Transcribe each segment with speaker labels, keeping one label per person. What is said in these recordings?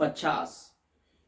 Speaker 1: 50।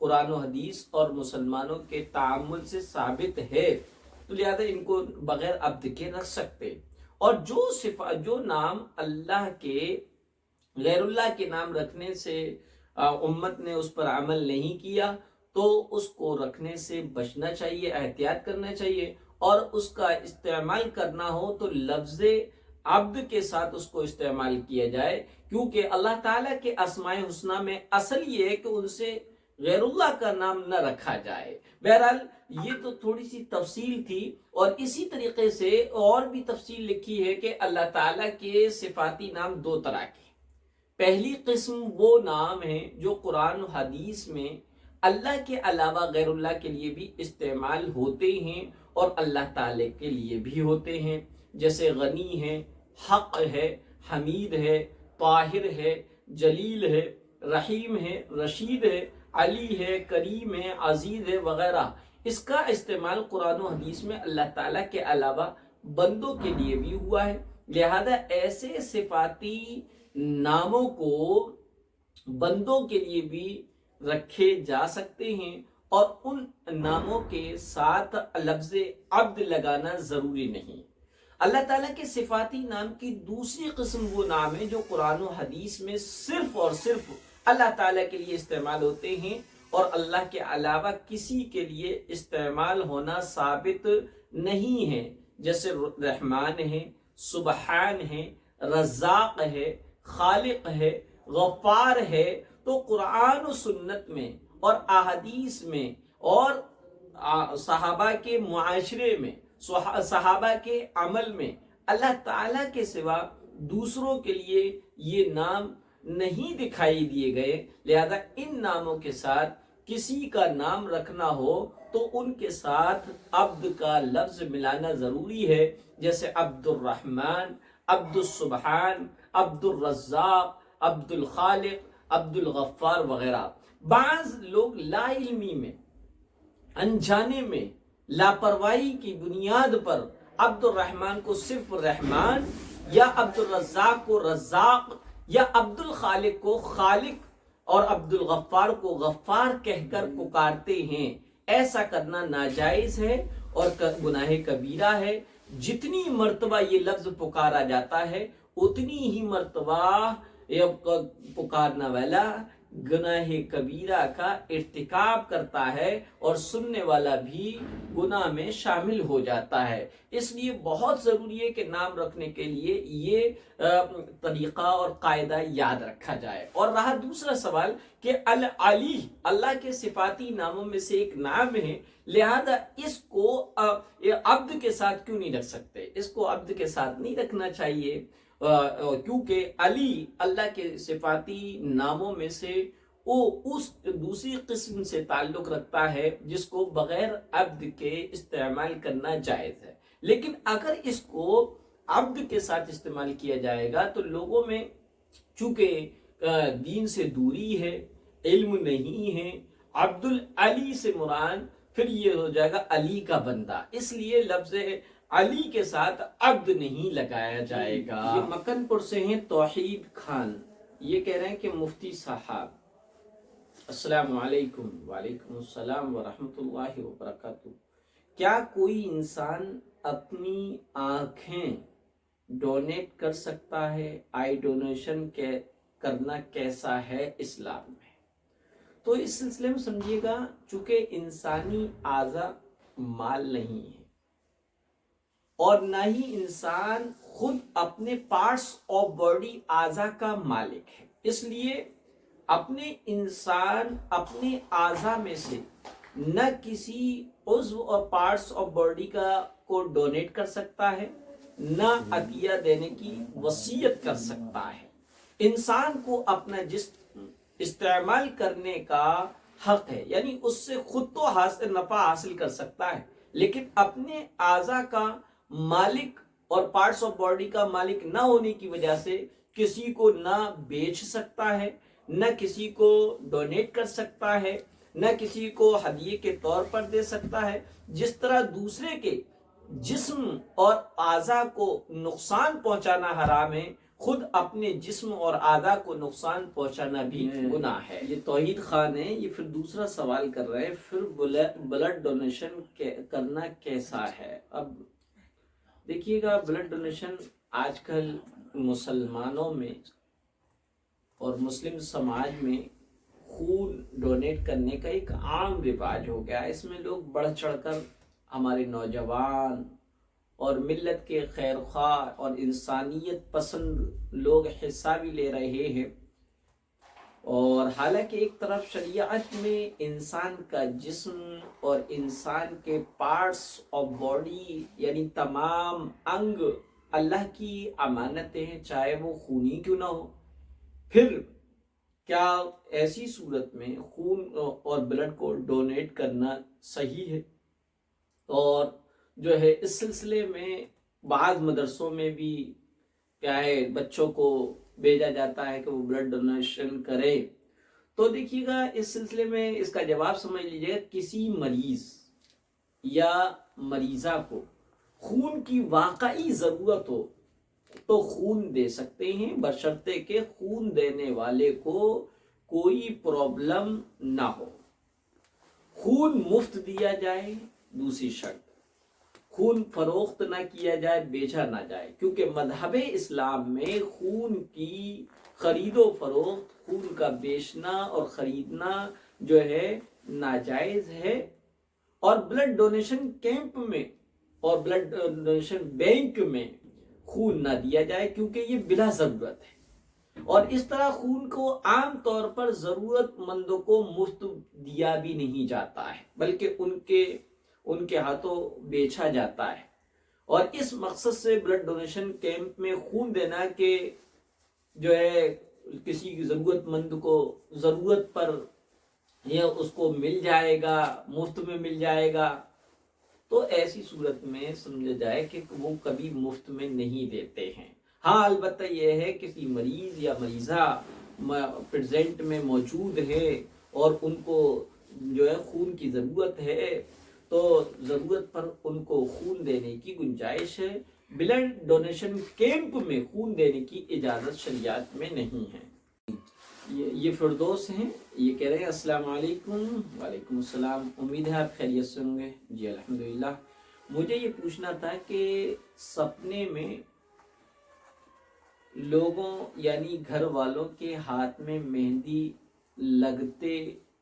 Speaker 1: قرآن و حدیث اور مسلمانوں کے تعامل سے ثابت ہے، تو لہذا ان کو بغیر عبد کے رکھ سکتے۔ اور جو نام اللہ کے غیر اللہ کے نام رکھنے سے امت نے اس پر عمل نہیں کیا تو اس کو رکھنے سے بچنا چاہیے، احتیاط کرنا چاہیے، اور اس کا استعمال کرنا ہو تو لفظ عبد کے ساتھ اس کو استعمال کیا جائے، کیونکہ اللہ تعالیٰ کے اسماء حسنہ میں اصل یہ ہے کہ ان سے غیر اللہ کا نام نہ رکھا جائے۔ بہرحال یہ تو تھوڑی سی تفصیل تھی، اور اسی طریقے سے اور بھی تفصیل لکھی ہے کہ اللہ تعالیٰ کے صفاتی نام دو طرح کے۔ پہلی قسم وہ نام ہیں جو قرآن و حدیث میں اللہ کے علاوہ غیر اللہ کے لیے بھی استعمال ہوتے ہیں اور اللہ تعالیٰ کے لیے بھی ہوتے ہیں، جیسے غنی ہے، حق ہے، حمید ہے، طاہر ہے، جلیل ہے، رحیم ہے، رشید ہے، علی ہے، کریم ہے، عزیز ہے وغیرہ۔ اس کا استعمال قرآن و حدیث میں اللہ تعالیٰ کے علاوہ بندوں کے لیے بھی ہوا ہے، لہذا ایسے صفاتی ناموں کو بندوں کے لیے بھی رکھے جا سکتے ہیں، اور ان ناموں کے ساتھ لفظ عبد لگانا ضروری نہیں۔ اللہ تعالیٰ کے صفاتی نام کی دوسری قسم وہ نام ہے جو قرآن و حدیث میں صرف اور صرف اللہ تعالیٰ کے لیے استعمال ہوتے ہیں اور اللہ کے علاوہ کسی کے لیے استعمال ہونا ثابت نہیں ہے، جیسے رحمان ہے، سبحان ہے، رزاق ہے، خالق ہے، غفار ہے۔ تو قرآن و سنت میں اور احادیث میں اور صحابہ کے معاشرے میں، صحابہ کے عمل میں اللہ تعالیٰ کے سوا دوسروں کے لیے یہ نام نہیں دکھائی دیے گئے، لہذا ان ناموں کے ساتھ کسی کا نام رکھنا ہو تو ان کے ساتھ عبد کا لفظ ملانا ضروری ہے، جیسے عبد الرحمن، عبد السبحان، عبد الرزاق، عبد الخالق، عبد الغفار وغیرہ۔ بعض لوگ لا علمی میں، انجانے میں، لاپرواہی کی بنیاد پر عبد الرحمن کو صرف رحمان، یا عبد الرزاق کو رزاق، یا عبد الخالق کو خالق اور عبد الغفار کو غفار کہہ کر پکارتے ہیں۔ ایسا کرنا ناجائز ہے اور گناہ کبیرہ ہے۔ جتنی مرتبہ یہ لفظ پکارا جاتا ہے اتنی ہی مرتبہ پکارنا والا گناہ کبیرہ کا ارتکاب کرتا ہے اور سننے والا بھی گناہ میں شامل ہو جاتا ہے۔ اس لیے بہت ضروری ہے کہ نام رکھنے کے لیے یہ طریقہ اور قاعدہ یاد رکھا جائے۔ اور رہا دوسرا سوال کہ العلی اللہ کے صفاتی ناموں میں سے ایک نام ہے، لہذا اس کو عبد کے ساتھ کیوں نہیں رکھ سکتے؟ اس کو عبد کے ساتھ نہیں رکھنا چاہیے، کیونکہ علی اللہ کے صفاتی ناموں میں سے وہ اس دوسری قسم سے تعلق رکھتا ہے جس کو بغیر عبد کے استعمال کرنا جائز ہے۔ لیکن اگر اس کو عبد کے ساتھ استعمال کیا جائے گا تو لوگوں میں چونکہ دین سے دوری ہے، علم نہیں ہے، عبد العلی سے مراد پھر یہ ہو جائے گا علی کا بندہ، اس لیے لفظ علی کے ساتھ عبد نہیں لگایا جائے گا۔ یہ مکن پور سے ہیں توحید خان، یہ کہہ رہے ہیں کہ مفتی صاحب السلام علیکم۔ وعلیکم السلام ورحمۃ اللہ وبرکاتہ۔ کیا کوئی انسان اپنی آنکھیں ڈونیٹ کر سکتا ہے؟ آئی ڈونیشن کرنا کیسا ہے اسلام میں؟ تو اس سلسلے میں سمجھیے گا، چونکہ انسانی اعضاء مال نہیں ہے اور نہ ہی انسان خود اپنے پارٹس آف باڈی اعضاء کا مالک ہے، اس لیے انسان اپنے اعضاء میں سے نہ کسی عضو اور پارٹس آف باڈی کو ڈونیٹ کر سکتا ہے، نہ عطیہ دینے کی وصیت کر سکتا ہے۔ انسان کو اپنا جسم استعمال کرنے کا حق ہے، یعنی اس سے خود تو نفع حاصل کر سکتا ہے، لیکن اپنے اعضاء کا مالک اور پارٹس آف باڈی کا مالک نہ ہونے کی وجہ سے کسی کو نہ بیچ سکتا ہے، نہ کسی کو ڈونیٹ کر سکتا ہے، نہ کسی کو ہدیے کے طور پر دے سکتا ہے۔ جس طرح دوسرے کے جسم اور اعضاء کو نقصان پہنچانا حرام ہے، خود اپنے جسم اور اعضاء کو نقصان پہنچانا بھی گناہ ہے۔ یہ توحید خان ہے، یہ پھر دوسرا سوال کر رہے ہیں، پھر بلڈ ڈونیشن کرنا کیسا ہے؟ اب دیکھیے گا، بلڈ ڈونیشن آج کل مسلمانوں میں اور مسلم سماج میں خون ڈونیٹ کرنے کا ایک عام رواج ہو گیا ہے۔ اس میں لوگ بڑھ چڑھ کر ہمارے نوجوان اور ملت کے خیر خواہ اور انسانیت پسند لوگ حصہ بھی لے رہے ہیں، اور حالانکہ ایک طرف شریعت میں انسان کا جسم اور انسان کے پارٹس آف باڈی یعنی تمام انگ اللہ کی امانتیں ہیں، چاہے وہ خونی کیوں نہ ہو، پھر کیا ایسی صورت میں خون اور بلڈ کو ڈونیٹ کرنا صحیح ہے؟ اور جو ہے اس سلسلے میں بعض مدرسوں میں بھی کیا ہے بچوں کو بھیجا جاتا ہے کہ وہ بلڈ ڈونیشن کرے۔ تو دیکھیے گا، اس سلسلے میں اس کا جواب سمجھ لیجیے، کسی مریض یا مریضہ کو خون کی واقعی ضرورت ہو تو خون دے سکتے ہیں، بشرطے کہ خون دینے والے کو کوئی پرابلم نہ ہو۔ خون مفت دیا جائے، دوسری شرط خون فروخت نہ کیا جائے، بیچا نہ جائے، کیونکہ مذہب اسلام میں خون کی خرید و فروخت، خون کا بیچنا اور خریدنا جو ہے ناجائز ہے۔ اور بلڈ ڈونیشن کیمپ میں اور بلڈ ڈونیشن بینک میں خون نہ دیا جائے، کیونکہ یہ بلا ضرورت ہے، اور اس طرح خون کو عام طور پر ضرورت مندوں کو مفت دیا بھی نہیں جاتا ہے، بلکہ ان کے ہاتھوں بیچا جاتا ہے۔ اور اس مقصد سے بلڈ ڈونیشن کیمپ میں خون دینا کہ جو ہے کسی ضرورت مند کو ضرورت پر یہ اس کو مل جائے گا، مفت میں مل جائے گا، تو ایسی صورت میں سمجھا جائے کہ وہ کبھی مفت میں نہیں دیتے ہیں۔ ہاں، البتہ یہ ہے کسی مریض یا مریضہ پریزنٹ میں موجود ہے اور ان کو جو ہے خون کی ضرورت ہے، تو ضرورت پر ان کو خون دینے کی گنجائش ہے۔ بلڈ ڈونیشن کیمپ میں خون دینے کی اجازت شریعت میں نہیں ہے۔ یہ فردوس ہیں، یہ کہہ رہے ہیں السلام علیکم۔ وعلیکم السلام، امید ہے آپ خیریت سے ہوں گے۔ جی الحمدللہ۔ مجھے یہ پوچھنا تھا کہ سپنے میں لوگوں یعنی گھر والوں کے ہاتھ میں مہندی لگتے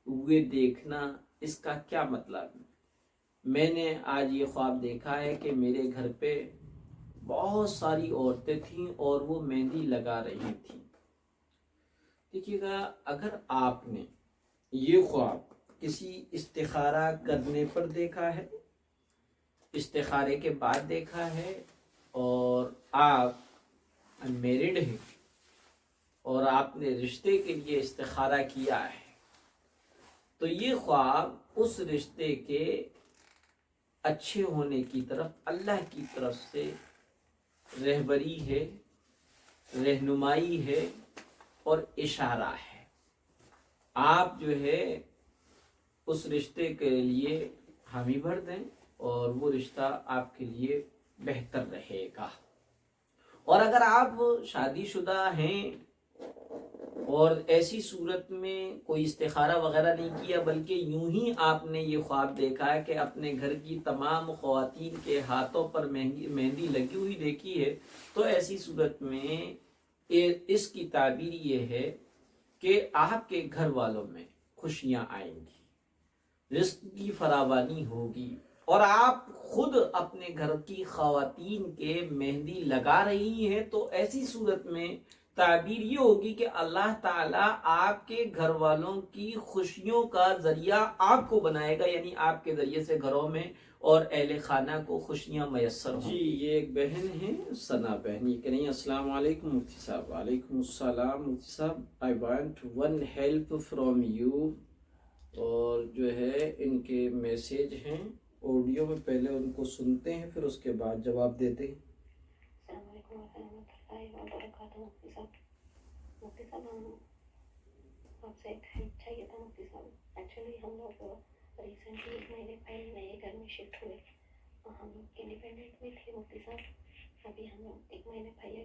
Speaker 1: ہوئے دیکھنا، اس کا کیا مطلب ہے؟ میں نے آج یہ خواب دیکھا ہے کہ میرے گھر پہ بہت ساری عورتیں تھیں اور وہ مہندی لگا رہی تھیں۔ دیکھیے گا، اگر آپ نے یہ خواب کسی استخارہ کرنے پر دیکھا ہے، استخارے کے بعد دیکھا ہے، اور آپ میرڈ ہیں اور آپ نے رشتے کے لیے استخارہ کیا ہے، تو یہ خواب اس رشتے کے اچھے ہونے کی طرف اللہ کی طرف سے رہبری ہے، رہنمائی ہے اور اشارہ ہے۔ آپ جو ہے اس رشتے کے لیے حامی بھر دیں اور وہ رشتہ آپ کے لیے بہتر رہے گا۔ اور اگر آپ شادی شدہ ہیں اور ایسی صورت میں کوئی استخارہ وغیرہ نہیں کیا، بلکہ یوں ہی آپ نے یہ خواب دیکھا ہے کہ اپنے گھر کی تمام خواتین کے ہاتھوں پر مہندی لگی ہوئی دیکھی ہے، تو ایسی صورت میں اس کی تعبیر یہ ہے کہ آپ کے گھر والوں میں خوشیاں آئیں گی، رزق کی فراوانی ہوگی، اور آپ خود اپنے گھر کی خواتین کے مہندی لگا رہی ہیں، تو ایسی صورت میں تعبیر یہ ہوگی کہ اللہ تعالیٰ آپ کے گھر والوں کی خوشیوں کا ذریعہ آپ کو بنائے گا، یعنی آپ کے ذریعے سے گھروں میں اور اہل خانہ کو خوشیاں میسر ہوں۔ جی، یہ ایک بہن ہیں ثنا بہن، یہ کہہ رہی ہیں السلام علیکم مفتی صاحب۔ وعلیکم السلام مفتی صاحب، I want one help from you, اور جو ہے ان کے میسیج ہیں آڈیو میں، پہلے ان کو سنتے ہیں پھر اس کے بعد جواب دیتے ہیں۔
Speaker 2: السلام علیکم ورحمۃ اللہ وبرکاتہ۔ مفتی صاحب، ہم آپ سے ایک ہیلپ چاہیے تھا مفتی صاحب۔ ایکچولی ہم لوگ ریسنٹلی 1 مہینے پہلے نئے گھر میں شفٹ ہوئے، ہم انڈیپینڈنٹ میں تھے مفتی صاحب، ابھی ہم لوگ 1 مہینے پہلے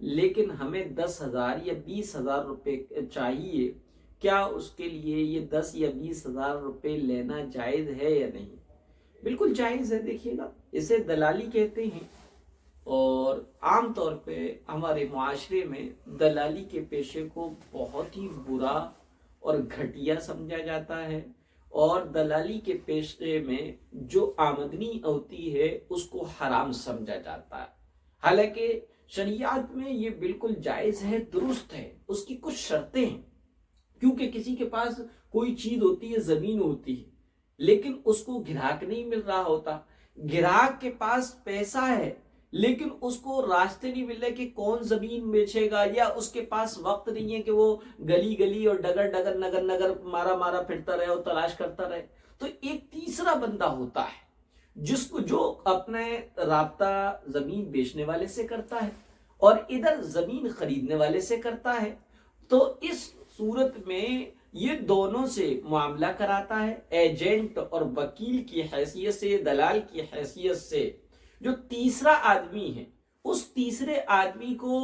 Speaker 1: لیکن ہمیں 10,000 یا 20,000 روپے چاہیے، کیا اس کے لیے یہ 10 یا 20,000 روپے لینا جائز ہے یا نہیں؟ بالکل جائز ہے۔ دیکھیے گا، اسے دلالی کہتے ہیں، اور عام طور پہ ہمارے معاشرے میں دلالی کے پیشے کو بہت ہی برا اور گھٹیا سمجھا جاتا ہے، اور دلالی کے پیشے میں جو آمدنی ہوتی ہے اس کو حرام سمجھا جاتا ہے۔ حالانکہ شریعت میں یہ بالکل جائز ہے، درست ہے۔ اس کی کچھ شرطیں ہیں، کیونکہ کسی کے پاس کوئی چیز ہوتی ہے، زمین ہوتی ہے، لیکن اس کو گراہک نہیں مل رہا ہوتا، گراہک کے پاس پیسہ ہے لیکن اس کو راستے نہیں مل رہے کہ کون زمین بیچے گا، یا اس کے پاس وقت نہیں ہے کہ وہ گلی گلی اور ڈگر ڈگر نگر نگر مارا مارا پھرتا رہے اور تلاش کرتا رہے، تو ایک تیسرا بندہ ہوتا ہے جس کو جو اپنے رابطہ زمین بیچنے والے سے کرتا ہے اور ادھر زمین خریدنے والے سے کرتا ہے، تو اس صورت میں یہ دونوں سے معاملہ کراتا ہے، ایجنٹ اور وکیل کی حیثیت سے، دلال کی حیثیت سے۔ جو تیسرا آدمی ہے، اس تیسرے آدمی کو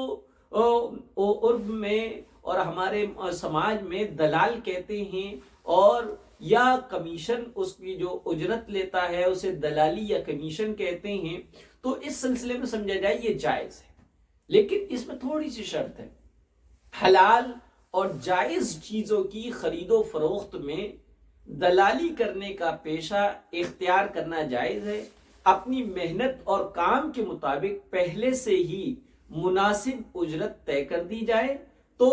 Speaker 1: عرب میں اور ہمارے سماج میں دلال کہتے ہیں، اور یا کمیشن اس کی جو اجرت لیتا ہے اسے دلالی یا کمیشن کہتے ہیں۔ تو اس سلسلے میں سمجھا جائے یہ جائز ہے، لیکن اس میں تھوڑی سی شرط ہے، حلال اور جائز چیزوں کی خرید و فروخت میں دلالی کرنے کا پیشہ اختیار کرنا جائز ہے۔ اپنی محنت اور کام کے مطابق پہلے سے ہی مناسب اجرت طے کر دی جائے تو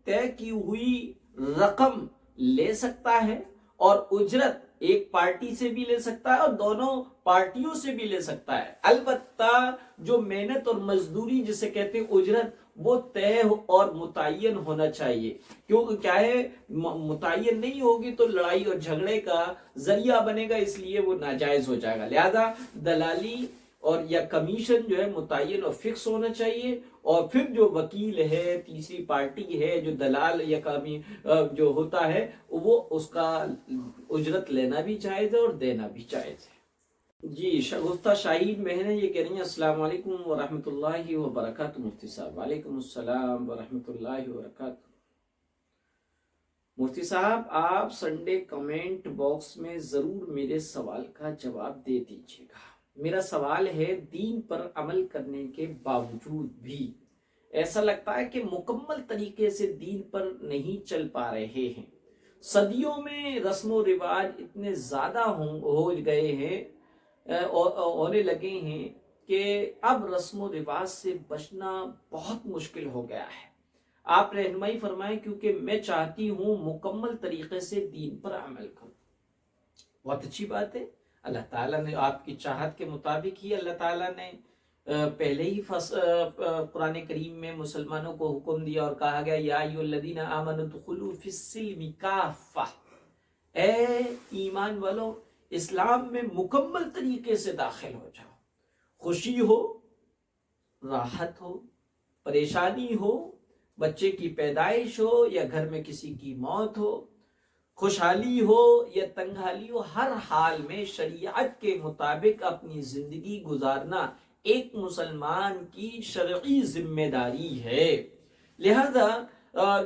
Speaker 1: طے کی ہوئی رقم لے سکتا ہے، اور اجرت ایک پارٹی سے بھی لے سکتا ہے اور دونوں پارٹیوں سے بھی لے سکتا ہے۔ البتہ جو محنت اور مزدوری جسے کہتے ہیں اجرت، وہ طے اور متعین ہونا چاہیے، کیونکہ کیا ہے، متعین نہیں ہوگی تو لڑائی اور جھگڑے کا ذریعہ بنے گا، اس لیے وہ ناجائز ہو جائے گا۔ لہذا دلالی اور یا کمیشن جو ہے متعین اور فکس ہونا چاہیے، اور پھر جو وکیل ہے، تیسری پارٹی ہے، جو دلال یا جو ہوتا ہے، وہ اس کا اجرت لینا بھی جائز ہے اور دینا بھی جائز ہے۔ جی، شگفتہ شاہین بہنیں یہ کہہ رہی ہیں السلام علیکم ورحمۃ اللہ وبرکاتہ مفتی صاحب۔ وعلیکم السلام ورحمۃ اللہ وبرکاتہ۔ مفتی صاحب، آپ سنڈے کمنٹ باکس میں ضرور میرے سوال کا جواب دے دیجیے گا۔ میرا سوال ہے، دین پر عمل کرنے کے باوجود بھی ایسا لگتا ہے کہ مکمل طریقے سے دین پر نہیں چل پا رہے ہیں۔ صدیوں میں رسم و رواج اتنے زیادہ ہو گئے ہیں، ہونے لگے ہیں کہ اب رسم و رواج سے بچنا بہت مشکل ہو گیا ہے۔ آپ رہنمائی فرمائیں، کیونکہ میں چاہتی ہوں مکمل طریقے سے دین پر عمل کروں۔ بہت اچھی بات ہے، اللہ تعالیٰ نے آپ کی چاہت کے مطابق ہی اللہ تعالیٰ نے پہلے ہی قرآن کریم میں مسلمانوں کو حکم دیا اور کہا گیا یا ایھا الذین آمنوا ادخلوا فی السلم کافہ، اے ایمان والو اسلام میں مکمل طریقے سے داخل ہو جاؤ۔ خوشی ہو، راحت ہو، پریشانی ہو، بچے کی پیدائش ہو یا گھر میں کسی کی موت ہو، خوشحالی ہو یا تنگحالی ہو، ہر حال میں شریعت کے مطابق اپنی زندگی گزارنا ایک مسلمان کی شرعی ذمہ داری ہے۔ لہذا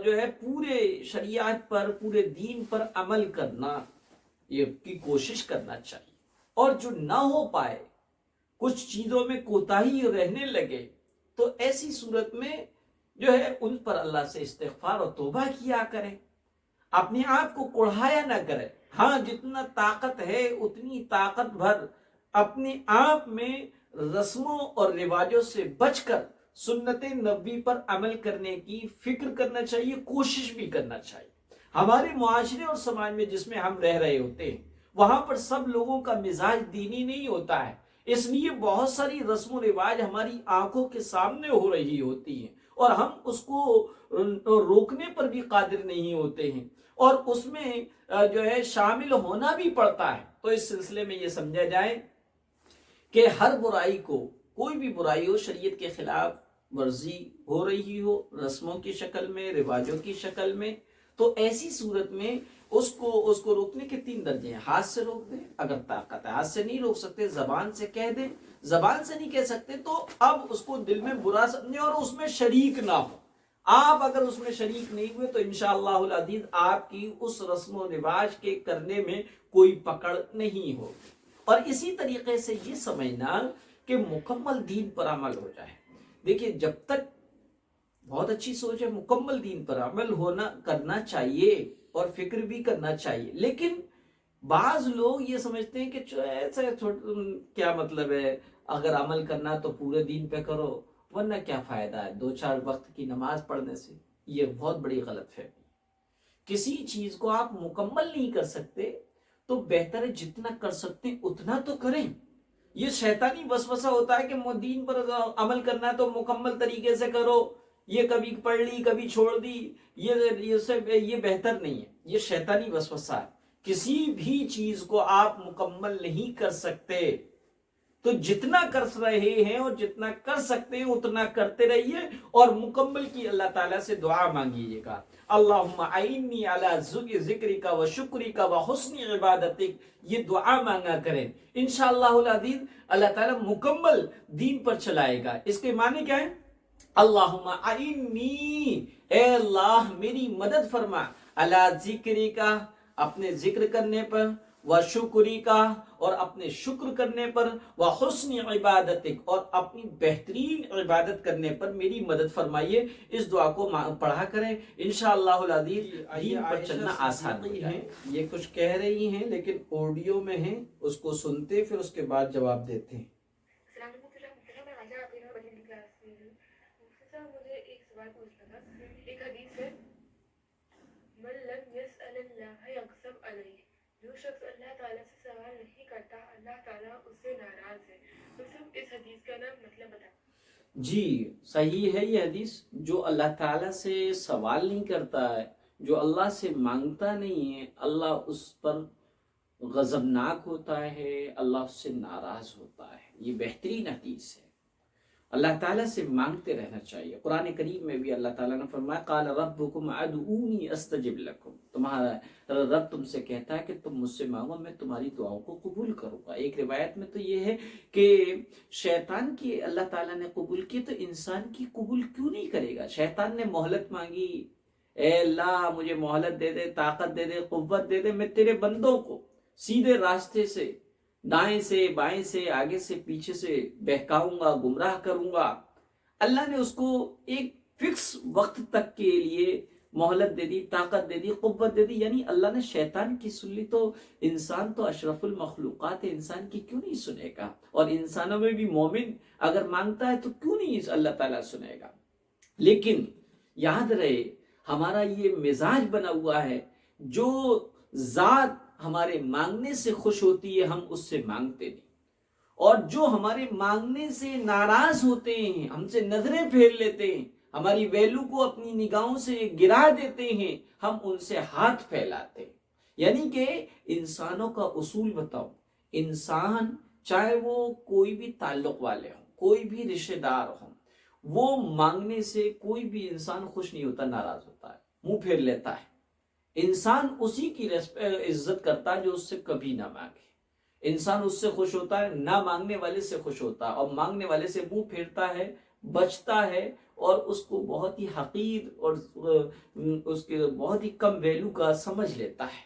Speaker 1: جو ہے پورے شریعت پر، پورے دین پر عمل کرنا کی کوشش کرنا چاہیے، اور جو نہ ہو پائے، کچھ چیزوں میں کوتاہی رہنے لگے، تو ایسی صورت میں جو ہے ان پر اللہ سے استغفار اور توبہ کیا کریں، اپنے آپ کو کوڑھایا نہ کرے۔ ہاں، جتنا طاقت ہے اتنی طاقت بھر اپنے آپ میں رسموں اور رواجوں سے بچ کر سنت نبوی پر عمل کرنے کی فکر کرنا چاہیے، کوشش بھی کرنا چاہیے۔ ہمارے معاشرے اور سماج میں جس میں ہم رہ رہے ہوتے ہیں، وہاں پر سب لوگوں کا مزاج دینی نہیں ہوتا ہے، اس لیے بہت ساری رسم و رواج ہماری آنکھوں کے سامنے ہو رہی ہوتی ہیں اور ہم اس کو روکنے پر بھی قادر نہیں ہوتے ہیں، اور اس میں جو ہے شامل ہونا بھی پڑتا ہے۔ تو اس سلسلے میں یہ سمجھا جائے کہ ہر برائی کو، کوئی بھی برائی ہو، شریعت کے خلاف ورزی ہو رہی ہو، رسموں کی شکل میں، رواجوں کی شکل میں، تو ایسی صورت میں اس کو روکنے کے 3 درجے ہیں. ہاتھ سے روک دیں اگر طاقت ہے, ہاتھ سے نہیں روک سکتے زبان سے کہہ دیں, زبان سے نہیں کہہ سکتے تو اب اس کو دل میں برا سمجھیں اور اس میں شریک نہ ہو. آپ اگر اس میں شریک نہیں ہوئے تو انشاءاللہ العزیز آپ کی اس رسم و رواج کے کرنے میں کوئی پکڑ نہیں ہوگی. اور اسی طریقے سے یہ سمجھنا کہ مکمل دین پر عمل ہو جائے. دیکھیے جب تک بہت اچھی سوچ ہے, مکمل دین پر عمل کرنا چاہیے اور فکر بھی کرنا چاہیے, لیکن بعض لوگ یہ سمجھتے ہیں کہ ایسا کیا مطلب ہے, اگر عمل کرنا تو پورے دین پہ کرو, ورنہ کیا فائدہ ہے 2-4 وقت کی نماز پڑھنے سے. یہ بہت بڑی غلط فہمی. کسی چیز کو آپ مکمل نہیں کر سکتے تو بہتر ہے جتنا کر سکتے ہیں اتنا تو کریں. یہ شیطانی وسوسہ ہوتا ہے کہ دین پر عمل کرنا ہے تو مکمل طریقے سے کرو, یہ کبھی پڑھ لی کبھی چھوڑ دی, یہ بہتر نہیں ہے. یہ شیطانی وسوسہ ہے. کسی بھی چیز کو آپ مکمل نہیں کر سکتے تو جتنا کر رہے ہیں اور جتنا کر سکتے ہیں اتنا کرتے رہیے, اور مکمل کی اللہ تعالیٰ سے دعا مانگیے گا. اللہم اعنی علی ذکرک و شکرک و حسن عبادتک, یہ دعا مانگا کریں. انشاءاللہ العزیز اللہ تعالیٰ مکمل دین پر چلائے گا. اس کے معنی کیا ہے؟ اللہم اعنی, اے اللہ میری مدد فرما, علی ذکرک, اپنے ذکر کرنے پر, و شکری کا, اور اپنے شکر کرنے پر, و حسن عبادتک, اور اپنی بہترین عبادت کرنے پر میری مدد فرمائیے. اس دعا کو پڑھا کریں, انشاءاللہ العزیز دین پر چلنا آسان ہو جائے. یہ کچھ کہہ رہی ہیں لیکن آڈیو میں ہیں, اس کو سنتے پھر اس کے بعد جواب دیتے ہیں.
Speaker 3: مجھے ایک سوال پوچھنا تھا. ایک حدیث ہے, من لم يسأل اللہ یغضب علیہ, جو شخص اللہ تعالیٰ سے سوال نہیں کرتا اللہ تعالیٰ اس سے ناراض ہے. تو صرف اس حدیث کا نام مطلب بتا.
Speaker 1: جی صحیح ہے یہ حدیث. جو اللہ تعالیٰ سے سوال نہیں کرتا ہے, جو اللہ سے مانگتا نہیں ہے, اللہ اس پر غضبناک ہوتا ہے, اللہ اس سے ناراض ہوتا ہے. یہ بہترین حدیث ہے. اللہ تعالیٰ سے مانگتے رہنا چاہیے. قرآن کریم میں بھی اللہ تعالیٰ نے فرمایا قال ربکم ادعونی استجب لکم, تمہارا رب تم سے کہتا ہے کہ تم مجھ سے مانگو, میں تمہاری دعاؤں کو قبول کروں گا. ایک روایت میں تو یہ ہے کہ شیطان کی اللہ تعالیٰ نے قبول کی تو انسان کی قبول کیوں نہیں کرے گا. شیطان نے مہلت مانگی, اے اللہ مجھے مہلت دے دے, طاقت دے دے, قوت دے دے, میں تیرے بندوں کو سیدھے راستے سے, دائیں سے بائیں سے, آگے سے پیچھے سے بہکاؤں گا, گمراہ کروں گا. اللہ نے اس کو ایک فکس وقت تک کے لیے مہلت دے دی, طاقت دے دی, قوت دے دی. یعنی اللہ نے شیطان کی سن لی تو انسان تو اشرف المخلوقات ہے, انسان کی کیوں نہیں سنے گا. اور انسانوں میں بھی مومن اگر مانگتا ہے تو کیوں نہیں اللہ تعالیٰ سنے گا. لیکن یاد رہے ہمارا یہ مزاج بنا ہوا ہے, جو ذات ہمارے مانگنے سے خوش ہوتی ہے ہم اس سے مانگتے نہیں, اور جو ہمارے مانگنے سے ناراض ہوتے ہیں, ہم سے نظریں پھیر لیتے ہیں, ہماری ویلو کو اپنی نگاہوں سے گرا دیتے ہیں, ہم ان سے ہاتھ پھیلاتے ہیں. یعنی کہ انسانوں کا اصول بتاؤ, انسان چاہے وہ کوئی بھی تعلق والے ہوں, کوئی بھی رشتہ دار ہوں, وہ مانگنے سے کوئی بھی انسان خوش نہیں ہوتا, ناراض ہوتا ہے, منہ پھیر لیتا ہے. انسان اسی کی عزت کرتا ہے جو اس سے کبھی نہ مانگے. انسان اس سے خوش ہوتا ہے, نہ مانگنے والے سے خوش ہوتا ہے, اور مانگنے والے سے منہ پھیرتا ہے, بچتا ہے, اور اس کو بہت ہی حقیر اور اس کے بہت ہی کم ویلو کا سمجھ لیتا ہے.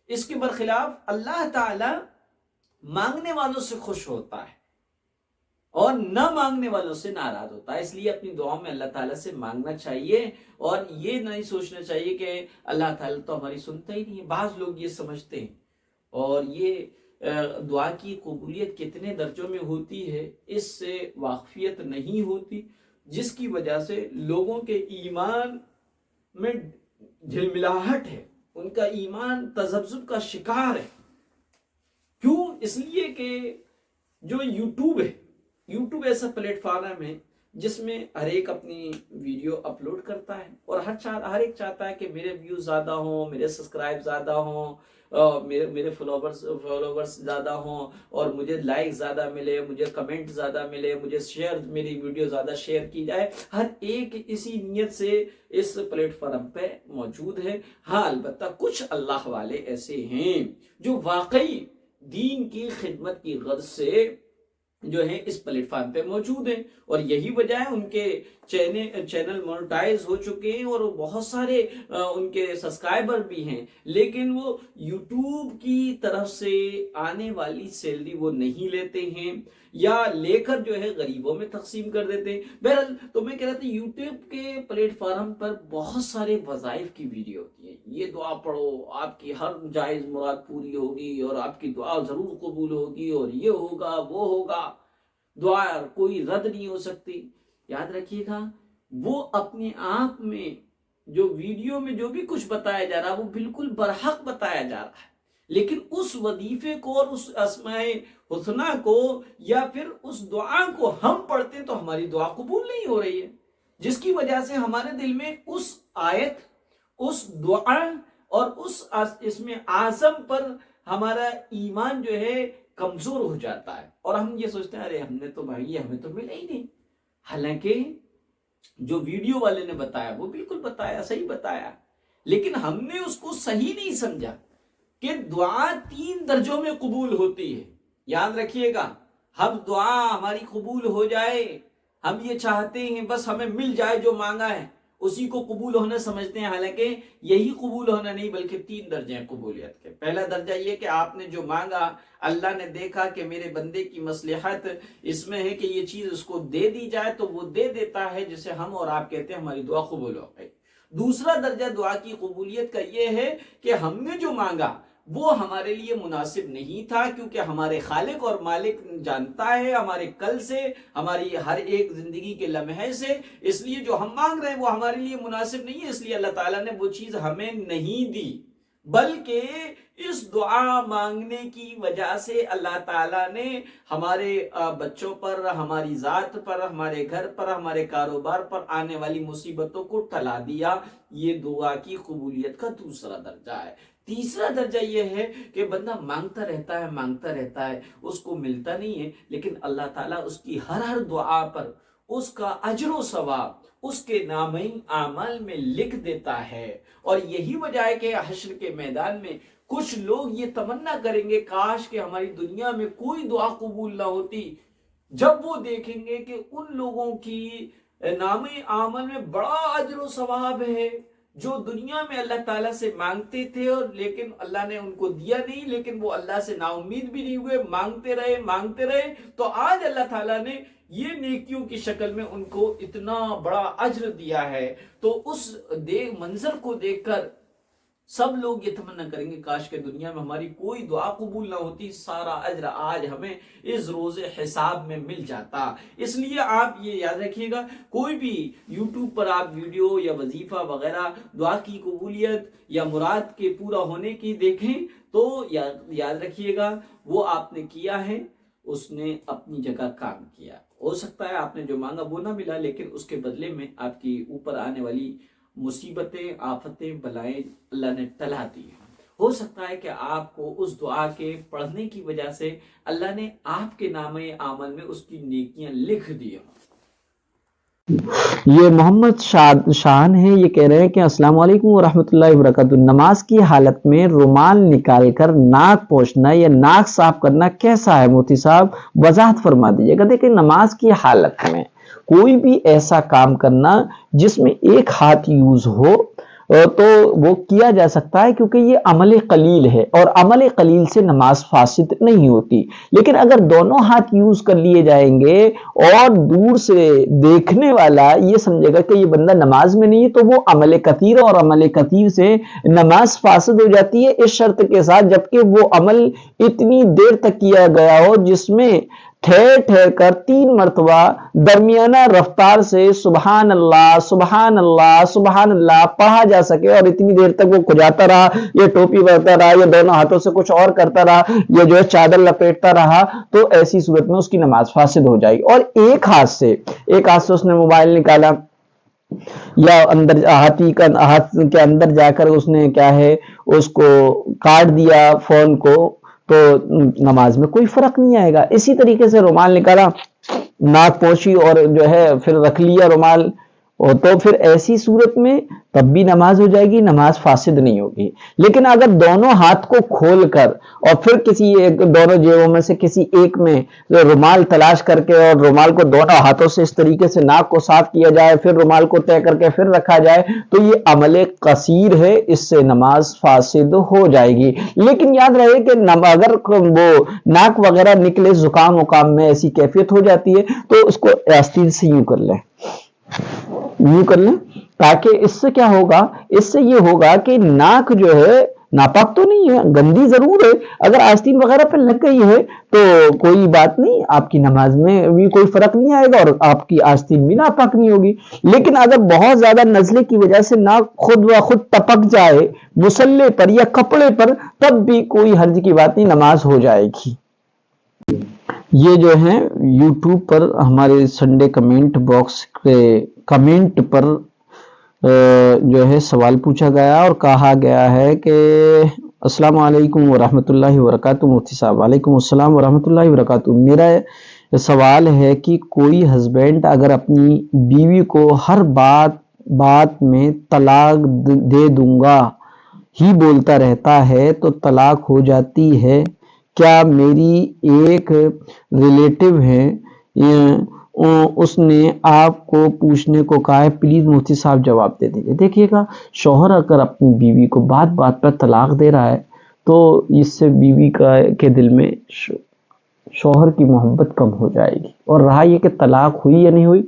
Speaker 1: اس کے برخلاف اللہ تعالی مانگنے والوں سے خوش ہوتا ہے اور نہ مانگنے والوں سے ناراض ہوتا ہے. اس لیے اپنی دعاؤں میں اللہ تعالیٰ سے مانگنا چاہیے, اور یہ نہیں سوچنا چاہیے کہ اللہ تعالیٰ تو ہماری سنتا ہی نہیں ہے. بعض لوگ یہ سمجھتے ہیں, اور یہ دعا کی قبولیت کتنے درجوں میں ہوتی ہے اس سے واقفیت نہیں ہوتی, جس کی وجہ سے لوگوں کے ایمان میں جھلملاہٹ ہے, ان کا ایمان تذبذب کا شکار ہے. کیوں؟ اس لیے کہ جو یوٹیوب ہے, یوٹیوب ایسا پلیٹ فارم ہے جس میں ہر ایک اپنی ویڈیو اپلوڈ کرتا ہے, اور ہر ایک چاہتا ہے کہ میرے ویوز زیادہ ہوں, میرے سبسکرائب زیادہ ہوں, میرے فالوورز زیادہ ہوں اور مجھے لائک زیادہ ملے، مجھے کمنٹ زیادہ ملے، مجھے میری ویڈیو زیادہ شیئر کی جائے، ہر ایک اسی نیت سے اس پلیٹ فارم پہ موجود ہے۔ ہاں البتہ کچھ اللہ والے ایسے ہیں جو واقعی دین کی خدمت کی غرض سے جو ہے اس پلیٹ فارم پہ موجود ہیں، اور یہی وجہ ہے ان کے چینل مونٹائز ہو چکے ہیں اور بہت سارے ان کے سبسکرائبر بھی ہیں، لیکن وہ یوٹیوب کی طرف سے آنے والی سیلری وہ نہیں لیتے ہیں، یا لے کر جو ہے غریبوں میں تقسیم کر دیتے ہیں۔ بہرحال تو میں کہہ رہا تھا یوٹیوب کے پلیٹ فارم پر بہت سارے وظائف کی ویڈیو ہوتی ہیں، یہ دعا پڑھو آپ کی ہر جائز مراد پوری ہوگی اور آپ کی دعا ضرور قبول ہوگی اور یہ ہوگا وہ ہوگا، دعا کوئی رد نہیں ہو سکتی۔ یاد رکھیے گا وہ اپنے آپ میں جو ویڈیو میں جو بھی کچھ بتایا جا رہا ہے وہ بالکل برحق بتایا جا رہا ہے، لیکن اس وظیفے کو اور اس اسماء حسنہ کو یا پھر اس دعا کو ہم پڑھتے ہیں تو ہماری دعا قبول نہیں ہو رہی ہے، جس کی وجہ سے ہمارے دل میں اس آیت، اس دعا اور اس اسم اعظم پر ہمارا ایمان جو ہے کمزور ہو جاتا ہے، اور ہم یہ سوچتے ہیں ارے ہم نے تو بھائی ہمیں تو ملا ہی نہیں، حالانکہ جو ویڈیو والے نے بتایا وہ بالکل بتایا، صحیح بتایا، لیکن ہم نے اس کو صحیح نہیں سمجھا کہ دعا 3 درجوں میں قبول ہوتی ہے۔ یاد رکھیے گا، ہم دعا ہماری قبول ہو جائے، ہم یہ چاہتے ہیں بس ہمیں مل جائے جو مانگا ہے، اسی کو قبول ہونا سمجھتے ہیں، حالانکہ یہی قبول ہونا نہیں بلکہ 3 درجے ہیں قبولیت کے۔ پہلا درجہ یہ کہ آپ نے جو مانگا اللہ نے دیکھا کہ میرے بندے کی مصلحت اس میں ہے کہ یہ چیز اس کو دے دی جائے تو وہ دے دیتا ہے، جسے ہم اور آپ کہتے ہیں ہماری دعا قبول ہو گئی۔ دوسرا درجہ دعا کی قبولیت کا یہ ہے کہ ہم نے جو مانگا وہ ہمارے لیے مناسب نہیں تھا، کیونکہ ہمارے خالق اور مالک جانتا ہے ہمارے کل سے، ہماری ہر ایک زندگی کے لمحے سے، اس لیے جو ہم مانگ رہے ہیں وہ ہمارے لیے مناسب نہیں ہے، اس لیے اللہ تعالیٰ نے وہ چیز ہمیں نہیں دی، بلکہ اس دعا مانگنے کی وجہ سے اللہ تعالیٰ نے ہمارے بچوں پر، ہماری ذات پر، ہمارے گھر پر، ہمارے کاروبار پر آنے والی مصیبتوں کو ٹلا دیا۔ یہ دعا کی قبولیت کا دوسرا درجہ ہے۔ تیسرا درجہ یہ ہے کہ بندہ مانگتا رہتا ہے، اس کو ملتا نہیں ہے، لیکن اللہ تعالیٰ اس کی ہر دعا پر اس کا اجر و ثواب اس کے نامہ اعمال میں لکھ دیتا ہے۔ اور یہی وجہ ہے کہ حشر کے میدان میں کچھ لوگ یہ تمنا کریں گے کاش کہ ہماری دنیا میں کوئی دعا قبول نہ ہوتی، جب وہ دیکھیں گے کہ ان لوگوں کی نامہ اعمال میں بڑا اجر و ثواب ہے جو دنیا میں اللہ تعالیٰ سے مانگتے تھے، اور لیکن اللہ نے ان کو دیا نہیں، لیکن وہ اللہ سے نا امید بھی نہیں ہوئے، مانگتے رہے، تو آج اللہ تعالیٰ نے یہ نیکیوں کی شکل میں ان کو اتنا بڑا اجر دیا ہے۔ تو اس منظر کو دیکھ کر سب لوگ یہ تمنا کریں گے کاش کہ دنیا میں ہماری کوئی دعا قبول نہ ہوتی، سارا اجر آج ہمیں اس روز حساب میں مل جاتا۔ اس لیے آپ یہ یاد رکھیے گا، کوئی بھی یوٹیوب پر آپ ویڈیو یا وظیفہ وغیرہ دعا کی قبولیت یا مراد کے پورا ہونے کی دیکھیں تو یاد رکھیے گا وہ آپ نے کیا ہے، اس نے اپنی جگہ کام کیا۔ ہو سکتا ہے آپ نے جو مانگا وہ نہ ملا، لیکن اس کے بدلے میں آپ کی اوپر آنے والی مصیبتیں، آفتیں، بلائیں اللہ نے ٹلا دی ہیں۔ ہو سکتا ہے کہ آپ کو اس دعا کے پڑھنے کی وجہ سے اللہ نے آپ کے نامہ اعمال میں اس کی نیکیاں لکھ دی ہوں۔
Speaker 4: یہ محمد شان ہے، یہ کہہ رہے ہیں کہ السلام علیکم ورحمۃ اللہ وبرکاتہ، نماز کی حالت میں رومال نکال کر ناک پوچھنا یا ناک صاف کرنا کیسا ہے؟ مفتی صاحب وضاحت فرما دیجیے گا۔ دیکھیں نماز کی حالت میں کوئی بھی ایسا کام کرنا جس میں ایک ہاتھ یوز ہو تو وہ کیا جا سکتا ہے، کیونکہ یہ عمل قلیل ہے اور عمل قلیل سے نماز فاسد نہیں ہوتی۔ لیکن اگر دونوں ہاتھ یوز کر لیے جائیں گے اور دور سے دیکھنے والا یہ سمجھے گا کہ یہ بندہ نماز میں نہیں ہے تو وہ عمل کثیر ہے، اور عمل کثیر سے نماز فاسد ہو جاتی ہے، اس شرط کے ساتھ جبکہ وہ عمل اتنی دیر تک کیا گیا ہو جس میں ٹھہر کر 3 مرتبہ درمیانہ رفتار سے سبحان اللہ سبحان اللہ سبحان اللہ پڑھا جا سکے، اور اتنی دیر تک وہ کھجاتا رہا، یہ ٹوپی بھرتا رہا، یا دونوں ہاتھوں سے کچھ اور کرتا رہا، یا جو ہے چادر لپیٹتا رہا، تو ایسی صورت میں اس کی نماز فاسد ہو جائے گی۔ اور ایک ہاتھ سے اس نے موبائل نکالا یا اندر ہاتھ کے اندر جا کر اس نے کیا ہے اس کو کاٹ دیا فون کو، تو نماز میں کوئی فرق نہیں آئے گا۔ اسی طریقے سے رومال نکالا، ناک پوچھی اور جو ہے پھر رکھ لیا رومال، تو پھر ایسی صورت میں تب بھی نماز ہو جائے گی، نماز فاسد نہیں ہوگی۔ لیکن اگر دونوں ہاتھ کو کھول کر اور پھر کسی ایک دونوں جیبوں میں سے کسی ایک میں رومال تلاش کر کے اور رومال کو دونوں ہاتھوں سے اس طریقے سے ناک کو صاف کیا جائے، پھر رومال کو طے کر کے پھر رکھا جائے، تو یہ عمل قصیر ہے، اس سے نماز فاسد ہو جائے گی۔ لیکن یاد رہے کہ اگر وہ ناک وغیرہ نکلے، زکام وکام میں ایسی کیفیت ہو جاتی ہے، تو اس کو آستین سے یوں کر لیں، تاکہ اس سے کیا ہوگا، اس سے یہ ہوگا کہ ناک جو ہے ناپاک تو نہیں ہے، گندی ضرور ہے، اگر آستین وغیرہ پہ لگ گئی ہے تو کوئی بات نہیں، آپ کی نماز میں بھی کوئی فرق نہیں آئے گا اور آپ کی آستین بھی ناپاک نہیں ہوگی۔ لیکن اگر بہت زیادہ نزلے کی وجہ سے ناک خود بخود ٹپک جائے مصلے پر یا کپڑے پر، تب بھی کوئی حرج کی بات نہیں، نماز ہو جائے گی۔ یہ جو ہے یوٹیوب پر ہمارے سنڈے کمنٹ باکس کے کمنٹ پر جو ہے سوال پوچھا گیا اور کہا گیا ہے کہ السلام علیکم ورحمۃ اللہ وبرکاتہ مفتی صاحب۔ وعلیکم السلام ورحمۃ اللہ وبرکاتہ۔ میرا سوال ہے کہ کوئی ہسبینڈ اگر اپنی بیوی کو ہر بات میں طلاق دے دوں گا ہی بولتا رہتا ہے تو طلاق ہو جاتی ہے کیا؟ میری ایک ریلیٹو ہے، اس نے آپ کو پوچھنے کو کہا ہے، پلیز مفتی صاحب جواب دے دیجیے۔ دیکھیے گا، شوہر اگر اپنی بیوی کو بات پر طلاق دے رہا ہے تو اس سے بیوی کے دل میں شوہر کی محبت کم ہو جائے گی۔ اور رہا یہ کہ طلاق ہوئی یا نہیں ہوئی،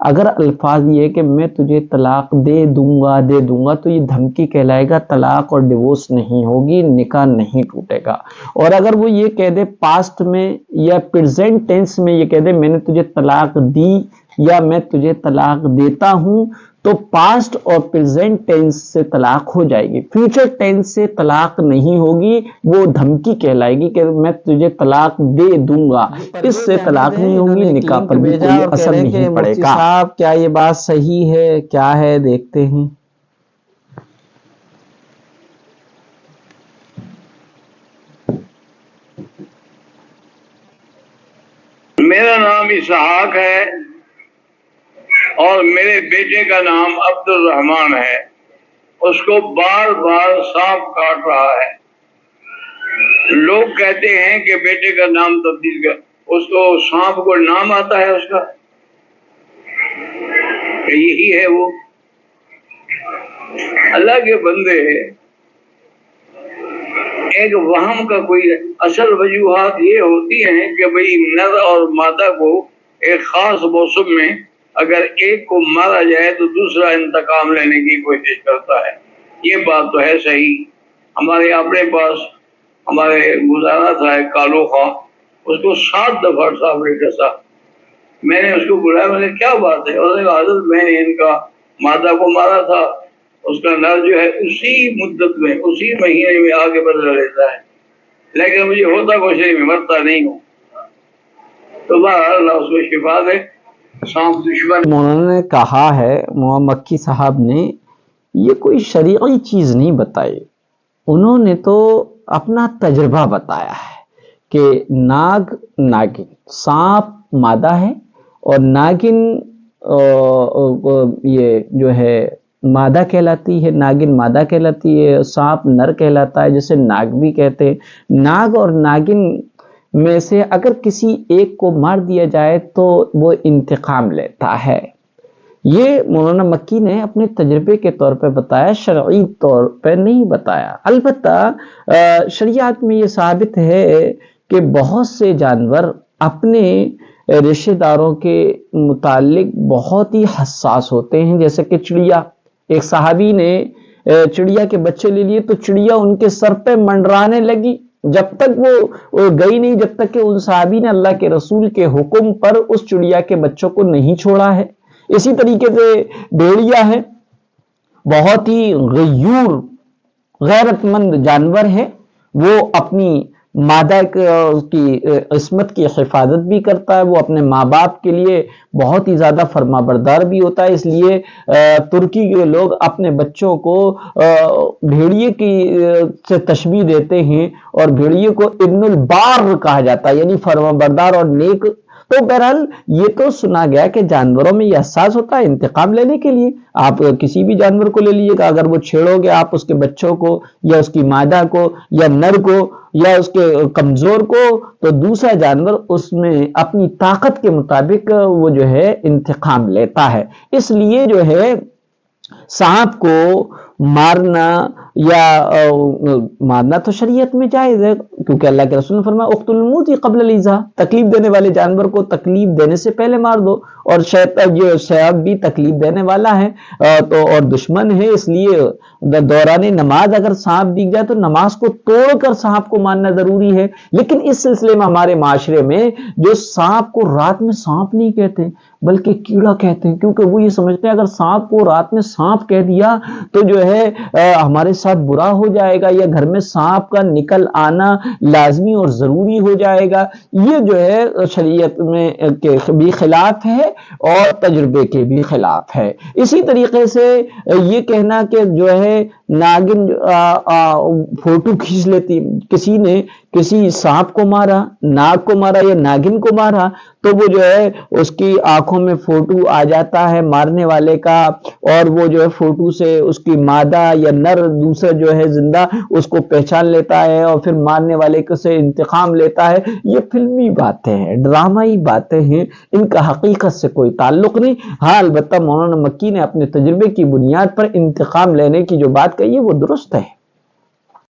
Speaker 4: اگر الفاظ یہ کہ میں تجھے طلاق دے دوں گا تو یہ دھمکی کہلائے گا، طلاق اور ڈیورس نہیں ہوگی، نکاح نہیں ٹوٹے گا۔ اور اگر وہ یہ کہہ دے پاسٹ میں یا پریزنٹ ٹینس میں یہ کہہ دے میں نے تجھے طلاق دی یا میں تجھے طلاق دیتا ہوں، تو پاسٹ اور پریزنٹ ٹینس سے طلاق ہو جائے گی، فیوچر ٹینس سے طلاق نہیں ہوگی، وہ دھمکی کہلائے گی کہ میں تجھے طلاق دے دوں گا، اس سے طلاق نہیں ہوگی، نکاح پر بھی کوئی اثر نہیں پڑے گا۔ صاحب کیا یہ بات صحیح ہے؟ کیا ہے دیکھتے ہیں۔
Speaker 5: میرا نام اسحاق ہے اور میرے بیٹے کا نام عبد الرحمان ہے۔ اس کو بار بار سانپ کاٹ رہا ہے۔ لوگ کہتے ہیں کہ بیٹے کا نام تبدیل کر، اس کو سانپ کو نام آتا ہے اس کا، یہی ہے وہ۔ اللہ کے بندے ایک وہم کا کوئی اصل وجوہات یہ ہوتی ہیں کہ بھئی نر اور مادہ کو ایک خاص موسم میں اگر ایک کو مارا جائے تو دوسرا انتقام لینے کی کوشش کرتا ہے، یہ بات تو ہے صحیح۔ ہمارے اپنے پاس ہمارے گزارا تھا ایک کالو خواہ، اس کو 7 دفعہ صاحب نے ڈسا۔ میں نے اس کو بلایا، میں نے کیا بات ہے؟ اس نے کہا حضرت میں نے ان کا مادہ کو مارا تھا، اس کا نر جو ہے اسی مدت میں اسی مہینے میں آگے بدلا لیتا ہے، لیکن مجھے ہوتا کچھ نہیں، میں مرتا نہیں ہوں۔ تو بہرحال اللہ اس کو شفا دے۔ سانپ دشمن
Speaker 4: مولانا نے کہا ہے، مولانا مکی صاحب نے یہ کوئی شرعی چیز نہیں بتائی، انہوں نے تو اپنا تجربہ بتایا ہے کہ ناگن سانپ مادہ ہے اور ناگن یہ جو ہے مادہ کہلاتی ہے، ناگن مادہ کہلاتی ہے، سانپ نر کہلاتا ہے، جسے ناگ بھی کہتے ہیں۔ ناگ اور ناگن میں سے اگر کسی ایک کو مار دیا جائے تو وہ انتقام لیتا ہے۔ یہ مولانا مکی نے اپنے تجربے کے طور پہ بتایا، شرعی طور پہ نہیں بتایا۔ البتہ شریعت میں یہ ثابت ہے کہ بہت سے جانور اپنے رشتہ داروں کے متعلق بہت ہی حساس ہوتے ہیں، جیسے کہ چڑیا۔ ایک صحابی نے چڑیا کے بچے لے لیے تو چڑیا ان کے سر پہ منڈرانے لگی، جب تک وہ گئی نہیں، جب تک کہ ان صحابی نے اللہ کے رسول کے حکم پر اس چڑیا کے بچوں کو نہیں چھوڑا ہے۔ اسی طریقے سے بھیڑیا ہے، بہت ہی غیور غیرت مند جانور ہے، وہ اپنی مادہ کی عصمت کی حفاظت بھی کرتا ہے، وہ اپنے ماں باپ کے لیے بہت ہی زیادہ فرما بردار بھی ہوتا ہے۔ اس لیے ترکی کے لوگ اپنے بچوں کو بھیڑیے کی سے تشبیہ دیتے ہیں، اور بھیڑیے کو ابن البار کہا جاتا ہے، یعنی فرما بردار اور نیک۔ تو بہرحال یہ تو سنا گیا کہ جانوروں میں یہ احساس ہوتا ہے انتقام لینے کے لیے۔ آپ کسی بھی جانور کو لے لیجیے گا، اگر وہ چھیڑو گے آپ اس کے بچوں کو یا اس کی مادہ کو یا نر کو یا اس کے کمزور کو، تو دوسرا جانور اس میں اپنی طاقت کے مطابق وہ جو ہے انتقام لیتا ہے۔ اس لیے جو ہے سانپ کو مارنا یا مارنا تو شریعت میں جائز ہے، کیونکہ اللہ کے رسول نے فرمایا اقتل الموتی قبل الایذاء، تکلیف دینے والے جانور کو تکلیف دینے سے پہلے مار دو، اور یہ سانپ بھی تکلیف دینے والا ہے تو اور دشمن ہے، اس لیے دوران نماز اگر سانپ دکھ جائے تو نماز کو توڑ کر سانپ کو مارنا ضروری ہے۔ لیکن اس سلسلے میں ہمارے معاشرے میں جو سانپ کو رات میں سانپ نہیں کہتے بلکہ کیڑا کہتے ہیں، کیونکہ وہ یہ سمجھتے ہیں اگر سانپ کو رات میں سانپ کہہ دیا تو جو ہے ہمارے ساتھ برا ہو جائے گا، یا گھر میں سانپ کا نکل آنا لازمی اور ضروری ہو جائے گا۔ یہ جو ہے شریعت میں کے بھی خلاف ہے اور تجربے کے بھی خلاف ہے۔ اسی طریقے سے یہ کہنا کہ جو ہے ناگن فوٹو کھینچ لیتی، کسی نے کسی سانپ کو مارا، ناگ کو مارا یا ناگن کو مارا، تو وہ جو ہے اس کی آنکھوں میں فوٹو آ جاتا ہے مارنے والے کا، اور وہ جو ہے فوٹو سے اس کی مادہ یا نر دوسرا جو ہے زندہ اس کو پہچان لیتا ہے اور پھر مارنے والے سے انتقام لیتا ہے۔ یہ فلمی باتیں ہیں، ڈرامائی باتیں ہیں، ان کا حقیقت سے کوئی تعلق نہیں۔ ہاں البتہ مولانا مکی نے اپنے تجربے کی بنیاد پر انتقام لینے کی جو بات کہی ہے وہ درست ہے۔